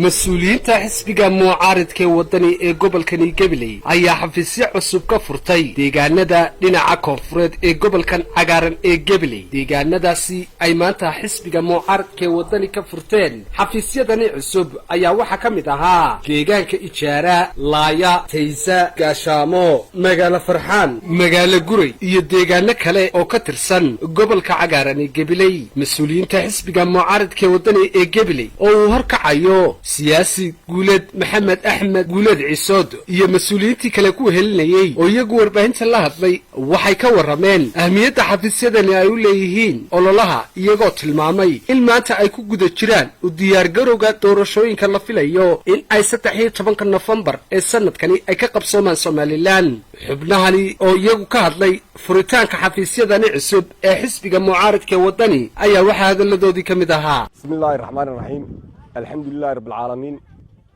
mas-uuliyiinta xisbiga mucaaridka wadani ee gobolkani gabiley ayaa xafiisyo cusub ka furtay deegaanada dhinaca koonfureed ee gobolkan cagaaran ee gabiley. deegaanadaasi ay maanta xisbiga mucaaridka wadani ka furteen xafiisyadani cusub ayaa waxaa ka mid ahaa deegaanka ijaara, laaya, taysa, gaashaamo, magaalo farxaan, magaalo guray iyo deegaano kale oo ka tirsan gobolka cagaaran ee gabiley. mas-uuliyiinta xisbiga mucaaridka wadani ee gabiley oo uu horkacayo siyaasi guuleed maxamed axmed guuleed ciisood iyo mas-uuliyiintii kale ku helinayay oo iyagu warbaahinta la hadlay waxay ka warrameen ahmiyadda xafiisyadani ay u leeyihiin ololaha, iyagoo tilmaamay in maanta ay ku guda jiraan u diyaargarowga doorashooyinka la filayo in ay 13 Nofembar ee sanadkani ay ka qabsoomaan Somaliland. xubnahani oo iyagu ka hadlay furitaanka xafiisyadani cusub ee xisbiga mucaaridka wadani ayaa waxaa hadaladoodii ka mid ahaa. bismillaahi raxmaani raxiim. alxamdulilaahi rabbil caalamiin.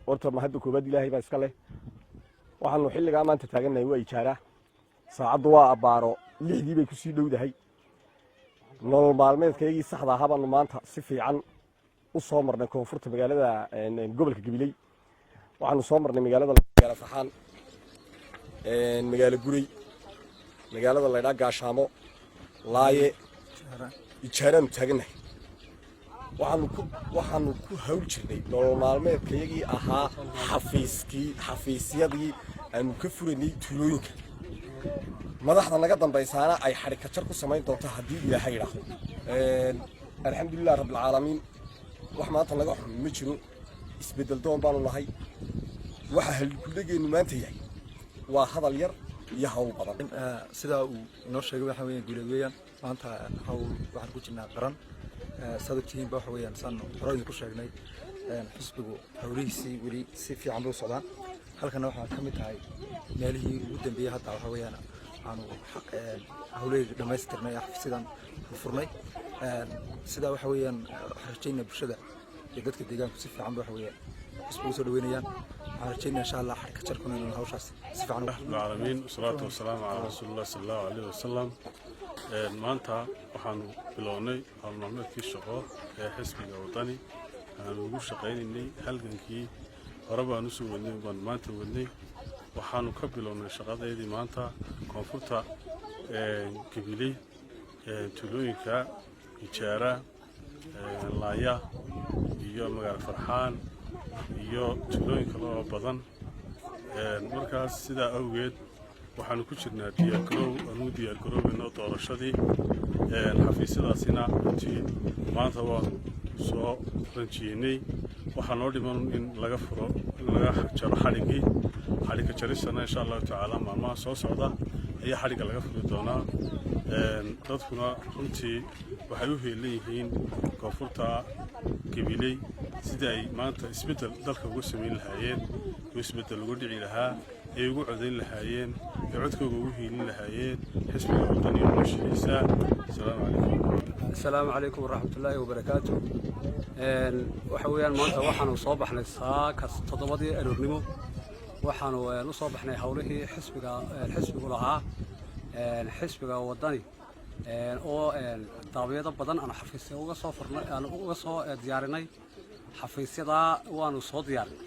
horta mahadda koobaad ilaahay baa iska leh. waxaanu xilligaa maanta taagannahay waa ijaara. saacaddu waa abbaaro 6dii bay ku sii dhowdahay. nolol maalmeedkaygii saxda ahaa baanu maanta si fiican u soo marnay koonfurta magaalada gobolka gabiley. waxaanu soo marnay magaalada farxaan, magaalo guray, magaalada laydhaa gaashaamo, laaye, ijaaraanu taagannahay. waxaanu ku hawl jirnay nolol maalmeedkayagii ahaa xafiisyadii aanu ka furaynay tuulooyinka. madaxda naga dambaysaana ay xadhikajar ku samayn doonto haddii ilaahay idhaahdo. alxamdulilah rabbilcaalamiin. wax maanta laga xumi ma jiro. isbeddel doon baanu nahay. waxa halgudhageennu maanta yahay waa hadal yar iyo hawl badan. sidaa uu inoo sheegay waxa weeyaan guuleed weeyaan maanta hawl waxaan ku jirnaa qaran. sadabtihiin waxa weeyaan san horey ku sheegnay xisbigu hawlihiisii weli si fiican u socdaan. halkana waxa ka mid tahay meelihii ugu dambeeyay hadda waxa weeyaan aanu hawleed dhameystirnay xafiisyadan furnay. sidaa waxa weeyaan rajaynaa bulshada iyo dadka deegaanka si fiican waxa weeyaan xisbigu soo dhaweynayaan. waxaan rajaynaa insha Allah xarka jarkuna inuu hawshaas si fiican u aalamiin. salaatu wasalaamu calaa rasuulillah sallallahu alayhi wasallam. maanta waxaanu bilownay howlmaalmeedkii shaqo ee xisbiga wadani. waxaanu ugu shaqaynaynay halgankii hore baanu soo wadnay baan maanta wadnay. waxaanu ka bilownay shaqadeedii maanta koonfurta gabiley, tuulooyinka ijaara, laaya iyo magaalo farxaan iyo tuulooyin kale oo badan. markaas sidaa awgeed waxaanu ku jirnaa aanu diyaargaroweyno doorashadii. xafiisyadaasina runtii maanta waanu soo ranjiyeynay. waxaa noo dhiman in laga jaro xadhigga jarisana insha allahu tacaala maalmaha soo socda ayaa xadhigga laga furi doonaa. dadkuna runtii waxay u heelan yihiin koonfurta gabiley sidii ay maanta isbeddel dalka uga samayn lahaayeen, oo isbeddel uga dhici lahaa, ay ugu codayn lahaayeen, ay codkooga ugu hiilin lahaayeen xisbiga wadani oo noloshiisa. asalaamu calaykum waraxmatullaahi wabarakaatu. waxa weeyaan maanta waxaanu soo baxnay saakas 7dii aroornimo. waxaanu u soo baxnay hawlihii xisbigu lahaa, xisbiga wadani oo daawiyado badan aan xafiisyo uga soo furnay, aan uga soo diyaarinay. xafiisyada waanu soo diyaarinay.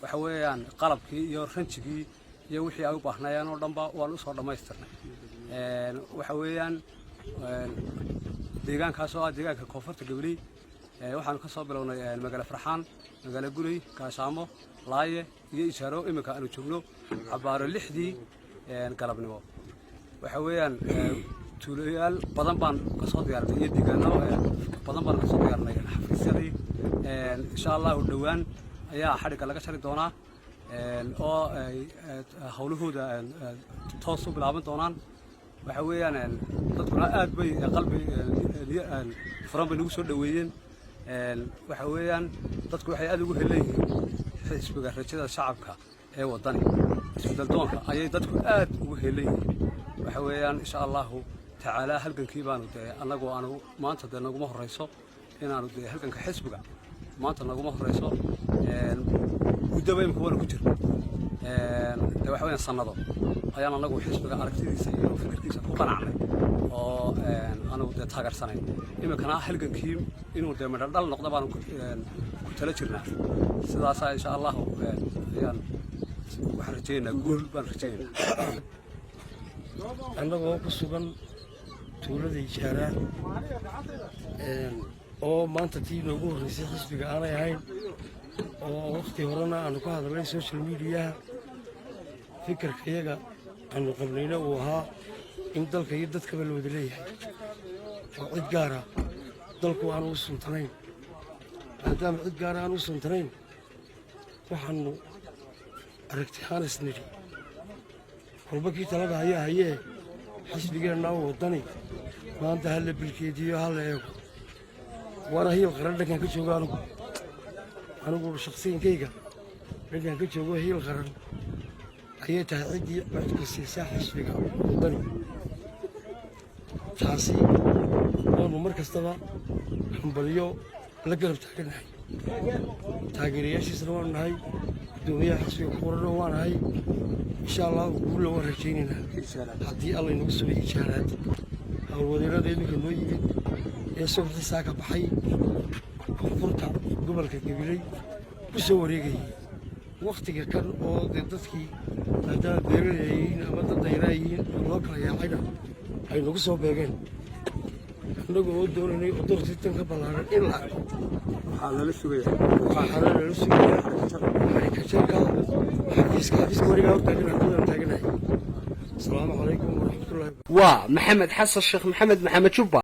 waxa weeyaan qalabkii iyo ranjigii iyo wixii ay u baahnayeen oo dhanba waan u soo dhamaystirnay. waxa weeyaan deegaankaas oo ah deegaanka koonfurta gabiley. waxaanu ka soo bilownay magaalo farxaan, magaalo guray, gaashaamo, laaye iyo ijaaro. iminka aanu joogno abbaaro 6dii galabnimo. waxa weeyaan tuulayaal badan baan ka soo diyaarinay iyo deegaano badan baan ka soo diyaarinay xafiisyadii. insha Allah dhawaan ayaa xadhigga laga jari doonaa oo hawlahooda toos u bilaaban doonaan. waxa weeyaan dadkuna aad bay qalbi furan bay nagu soo dhaweeyeen. waxa weeyaan dadku waxay aad ugu helayeen xisbiga rajada shacabka ee wadani. isbeddel doonka ayay dadku aad ugu helayeen. waxa weeyaan insha Allah tacaala halgankii baanu anagu aanu maanta naguma horeyso inaanu halganka xisbiga maanta naguma horeyso. muddo imka waanu ku jirnaa. waxa weeyaan sanado ayaan anagu xisbiga aragtidiisa iyo fikirkiisa ku qanacnay oo aanu taageersanay. iminkana halgankii inuu midho dhal noqdo baanu ku tala jirnaa sidaasaa insha allahu ayaan waxaan rajaynaynaa guul baan rajaynaynaa annagoo ku sugan tuulada Ijaara oo maanta tii noogu horreysay xisbiga aanay ahayn oo waqti horena aanu ka hadalnay social media fikirkayaga aanu qabnayna uu ahaa in dalka iyo dadkaba la wada leeyahay oo cid gaara dalku aanu u suntanayn maadaama cid gaara aanu u suntanayn waxaanu aragti ahaan isnidhi kolba kii talada hayaa hayee xisbigeenna u wadani maanta hala bilkeediyo hala eego waana hiil qaran dhankaan ka joogo anigu shakhsiyankayga dhankaan ka joogo hiil qaran ayay tahay ciddii codka siisaa xisbiga wadani taasi waanu mar kastaba hambalyo la garab taagannahay taageerayaashiisna waanu nahay guddoomiyaha xisbiga ku qorana waa nahay insha allahu guulla waan rajaynaynaa haddii alla inagu soo ijaaraad howlwadeennada iminka noo yimid ee subaxii saaka baxay koonfurta gobolka Gabiley ku soo wareegayay waqtiga kan oo dadkii maadaama beeraleyyihiin ama dad dayrayihiin loo kala yaacayna ay nagu soo beegeen annagu oo doonaynay oo dorsitan ka ballaaran in la arko waxaa lala sugayaa xarikajarka xafiiska warigaa hortaagan taaganahay asalaamu calaykum waraxmatullahi waa maxamed xasan sheekh maxamed Jubba.